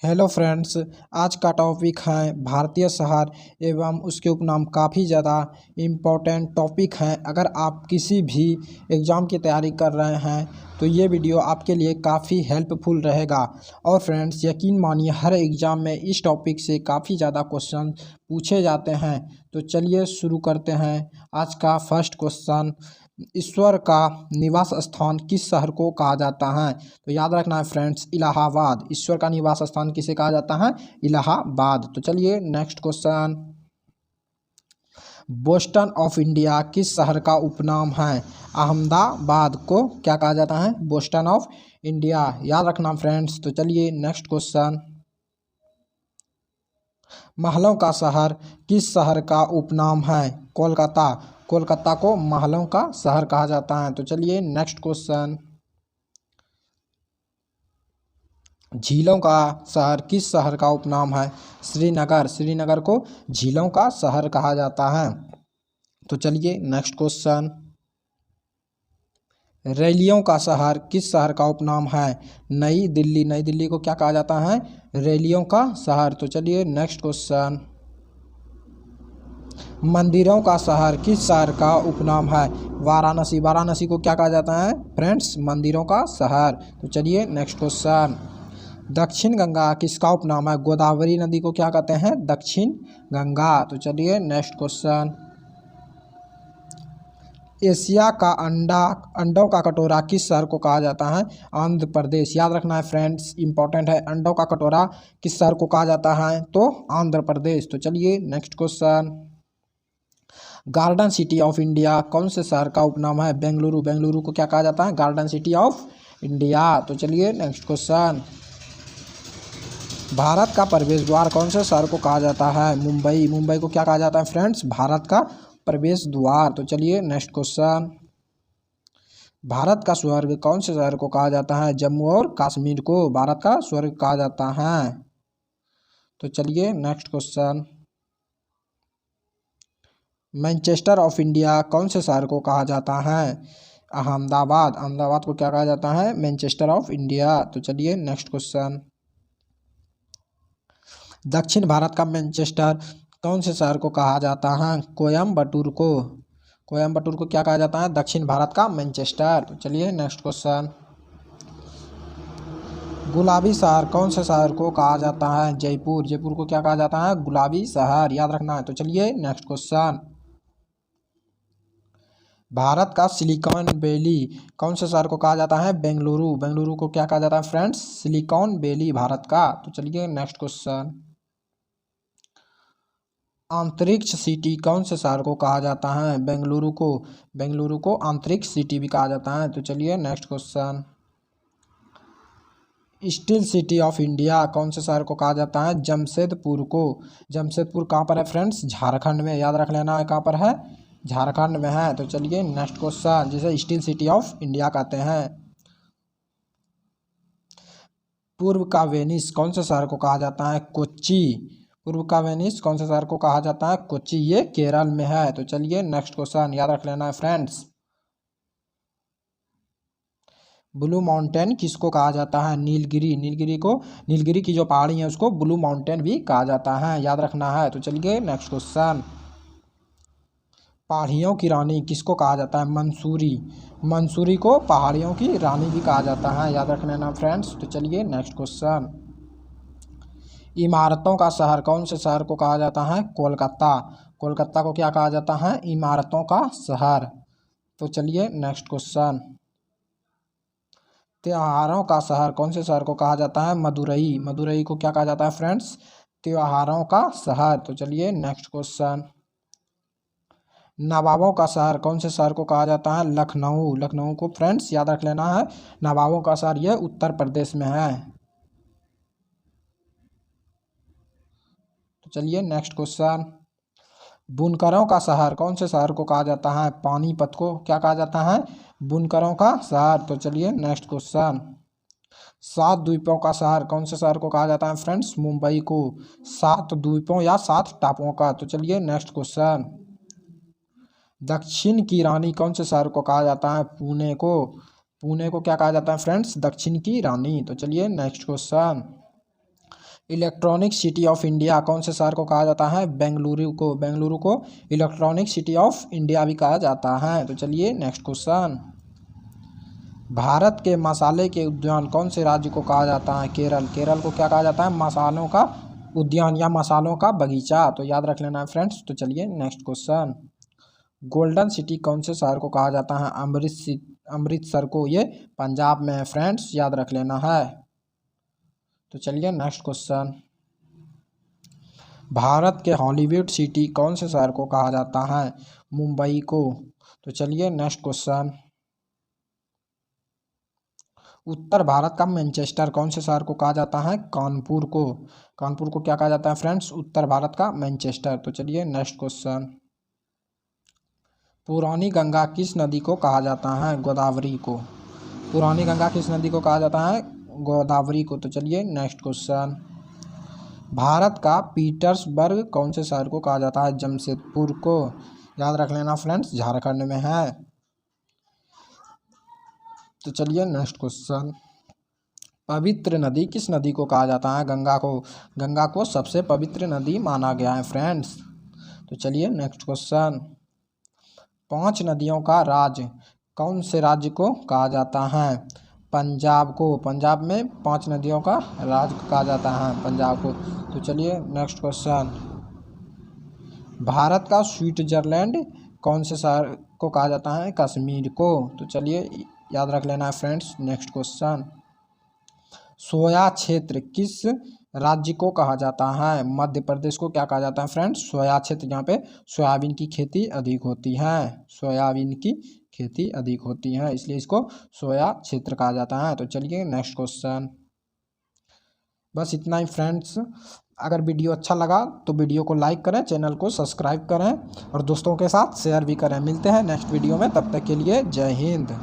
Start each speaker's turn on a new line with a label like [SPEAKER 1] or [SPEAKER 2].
[SPEAKER 1] Hello friends, आज का topic है भारतीय शहर एवं उसके उपनाम। काफ़ी ज़्यादा इम्पोर्टेंट टॉपिक है। अगर आप किसी भी एग्ज़ाम की तैयारी कर रहे हैं तो ये वीडियो आपके लिए काफ़ी हेल्पफुल रहेगा। और फ्रेंड्स, यकीन मानिए हर एग्ज़ाम में इस टॉपिक से काफ़ी ज़्यादा क्वेश्चन पूछे जाते हैं। तो चलिए शुरू करते हैं। आज का फर्स्ट क्वेश्चन, ईश्वर का निवास स्थान किस शहर को कहा जाता है? तो याद रखना है फ्रेंड्स, इलाहाबाद। ईश्वर का निवास स्थान किसे कहा जाता है? इलाहाबाद। तो चलिए next question, Boston of India किस शहर का उपनाम है? अहमदाबाद को क्या कहा जाता है? Boston of India. याद रखना फ्रेंड्स। तो चलिए नेक्स्ट क्वेश्चन, महलों का शहर किस शहर का उपनाम है? कोलकाता। कोलकाता को महलों का शहर कहा जाता है। तो चलिए नेक्स्ट क्वेश्चन, झीलों का शहर किस शहर का उपनाम है? श्रीनगर। श्रीनगर को झीलों का शहर कहा जाता है। तो चलिए नेक्स्ट क्वेश्चन, रैलियों का शहर किस शहर का उपनाम है? नई दिल्ली। नई दिल्ली को क्या कहा जाता है? रैलियों का शहर। तो चलिए नेक्स्ट क्वेश्चन, मंदिरों का शहर किस शहर का उपनाम है? वाराणसी। वाराणसी को क्या कहा जाता है फ्रेंड्स? मंदिरों का शहर। तो चलिए नेक्स्ट क्वेश्चन, दक्षिण गंगा किसका उपनाम है? गोदावरी नदी को क्या कहते हैं? दक्षिण गंगा। तो चलिए नेक्स्ट क्वेश्चन, एशिया का अंडों का कटोरा किस शहर को कहा जाता है? आंध्र प्रदेश। याद रखना है फ्रेंड्स, इंपॉर्टेंट है। अंडों का कटोरा किस शहर को कहा जाता है? तो आंध्र प्रदेश। तो चलिए next question, garden city of India कौन से शहर का उपनाम है? बेंगलुरु। बेंगलुरु को क्या कहा जाता है? Garden city of India. तो चलिए नेक्स्ट क्वेश्चन, भारत का प्रवेश द्वार कौन से शहर को कहा जाता है? मुंबई। मुंबई को क्या कहा जाता है फ्रेंड्स? भारत का प्रवेश द्वार। तो चलिए नेक्स्ट क्वेश्चन, भारत का स्वर्ग कौन से शहर को कहा जाता है? जम्मू और कश्मीर को भारत का स्वर्ग कहा जाता है। तो चलिए next question, Manchester of India कौन से शहर को कहा जाता है? अहमदाबाद। अहमदाबाद को क्या कहा जाता है? Manchester of India. तो चलिए नेक्स्ट क्वेश्चन, दक्षिण भारत का मैनचेस्टर कौन से शहर को कहा जाता है? कोयम्बटूर को। कोयम्बटूर को क्या कहा जाता है? दक्षिण भारत का मैनचेस्टर। तो चलिए नेक्स्ट क्वेश्चन, गुलाबी शहर कौन से शहर को कहा जाता है? जयपुर। जयपुर को क्या कहा जाता है? गुलाबी शहर। याद रखना है। तो चलिए नेक्स्ट क्वेश्चन, भारत का सिलिकॉन वैली कौन से शहर को कहा जाता है? बेंगलुरु। बेंगलुरु को क्या कहा जाता है फ्रेंड्स? सिलिकॉन वैली भारत का। तो चलिए नेक्स्ट क्वेश्चन, अंतरिक्ष सिटी कौन से शहर को कहा जाता है? बेंगलुरु को। बेंगलुरु को अंतरिक्ष सिटी भी कहा जाता है। तो चलिए next question, steel city of India कौन से शहर को कहा जाता है? जमशेदपुर को। जमशेदपुर कहाँ पर है फ्रेंड्स? झारखंड में। याद रख लेना है कहाँ पर है? झारखंड में है। तो चलिए नेक्स्ट क्वेश्चन, जिसे स्टील सिटी ऑफ इंडिया कहते हैं, पूर्व का वेनिस कौन से शहर को कहा जाता है? कोच्चि। पूर्व का वेनिस कौन से शहर को कहा जाता है? कोच्चि। ये केरल में है। तो चलिए नेक्स्ट क्वेश्चन, याद रख लेना है फ्रेंड्स, ब्लू माउंटेन किसको कहा जाता है? नीलगिरी। नीलगिरी को, नीलगिरी की जो पहाड़ी है उसको ब्लू माउंटेन भी कहा जाता है। याद रखना है। तो चलिए नेक्स्ट क्वेश्चन, पहाड़ियों की रानी किसको कहा जाता है? मंसूरी। मंसूरी को पहाड़ियों की रानी भी कहा जाता है। याद रख लेना फ्रेंड्स। तो चलिए नेक्स्ट क्वेश्चन, इमारतों का शहर कौन से शहर को कहा जाता है? कोलकाता। कोलकाता को क्या कहा जाता है? इमारतों का शहर। तो चलिए नेक्स्ट क्वेश्चन, त्योहारों का शहर कौन से शहर को कहा जाता है? मदुरई। मदुरई को क्या कहा जाता है फ्रेंड्स? त्योहारों का शहर। तो चलिए नेक्स्ट क्वेश्चन, नवाबों का शहर कौन से शहर को कहा जाता है? लखनऊ। लखनऊ को फ्रेंड्स याद रख लेना है, नवाबों का शहर यह उत्तर प्रदेश में है। तो चलिए नेक्स्ट क्वेश्चन, बुनकरों का शहर कौन से शहर को कहा जाता है? पानीपत को क्या कहा जाता है? बुनकरों का शहर। तो चलिए नेक्स्ट क्वेश्चन, सात द्वीपों का शहर कौन से शहर को कहा जाता है फ्रेंड्स? मुंबई को। सात द्वीपों या सात टापुओं का। तो चलिए नेक्स्ट क्वेश्चन, दक्षिण की रानी कौन से शहर को कहा जाता है? पुणे को। पुणे को क्या कहा जाता है फ्रेंड्स? दक्षिण की रानी। तो चलिए next question, electronic city of India कौन से शहर को कहा जाता है? बेंगलुरु को। बेंगलुरु को इलेक्ट्रॉनिक सिटी ऑफ इंडिया भी कहा जाता है। तो चलिए नेक्स्ट क्वेश्चन। भारत के मसाले के उद्यान कौन से राज्य को कहा जाता है? केरल। केरल को क्या कहा जाता है? मसालों का उद्यान या मसालों का बगीचा। तो याद रख लेना है फ्रेंड्स। तो चलिए नेक्स्ट क्वेश्चन। गोल्डन सिटी कौन से शहर को कहा जाता है? अमृतसर को। ये पंजाब में है फ्रेंड्स, याद रख लेना है। तो चलिए नेक्स्ट क्वेश्चन। भारत के हॉलीवुड सिटी कौन से शहर को कहा जाता है? मुंबई को। तो चलिए नेक्स्ट क्वेश्चन। उत्तर भारत का मैनचेस्टर कौन से शहर को कहा जाता है? कानपुर को। कानपुर को क्या कहा जाता है फ्रेंड्स? उत्तर भारत का मैनचेस्टर। तो चलिए नेक्स्ट क्वेश्चन। पुरानी गंगा किस नदी को कहा जाता है? गोदावरी को। पुरानी गंगा किस नदी को कहा जाता है? गोदावरी को। तो चलिए नेक्स्ट क्वेश्चन। भारत का पीटर्सबर्ग कौन से शहर को कहा जाता है? जमशेदपुर को। याद रख लेना फ्रेंड्स, झारखंड में है। तो चलिए नेक्स्ट क्वेश्चन। पवित्र नदी किस नदी को कहा जाता है? गंगा को। गंगा को सबसे पवित्र नदी माना गया है फ्रेंड्स। तो चलिए नेक्स्ट क्वेश्चन। 5 नदियों का राज्य कौन से राज्य को कहा जाता है? पंजाब को। पंजाब में 5 नदियों का राज्य कहा जाता है पंजाब को। तो चलिए नेक्स्ट क्वेश्चन। भारत का स्विट्जरलैंड कौन से शहर को कहा जाता है? कश्मीर को। तो चलिए याद रख लेना है फ्रेंड्स। Next question. सोया क्षेत्र किस राज्य को कहा जाता है? मध्य प्रदेश को क्या कहा जाता है फ्रेंड्स? सोया क्षेत्र। यहाँ पे सोयाबीन की खेती अधिक होती है। सोयाबीन की खेती अधिक होती है, इसलिए इसको सोया क्षेत्र कहा जाता है। तो चलिए नेक्स्ट क्वेश्चन। बस इतना ही फ्रेंड्स। अगर वीडियो अच्छा लगा तो वीडियो को लाइक करें, चैनल को सब्सक्राइब करें और दोस्तों के साथ शेयर भी करें। मिलते हैं नेक्स्ट वीडियो में, तब तक के लिए जय हिंद।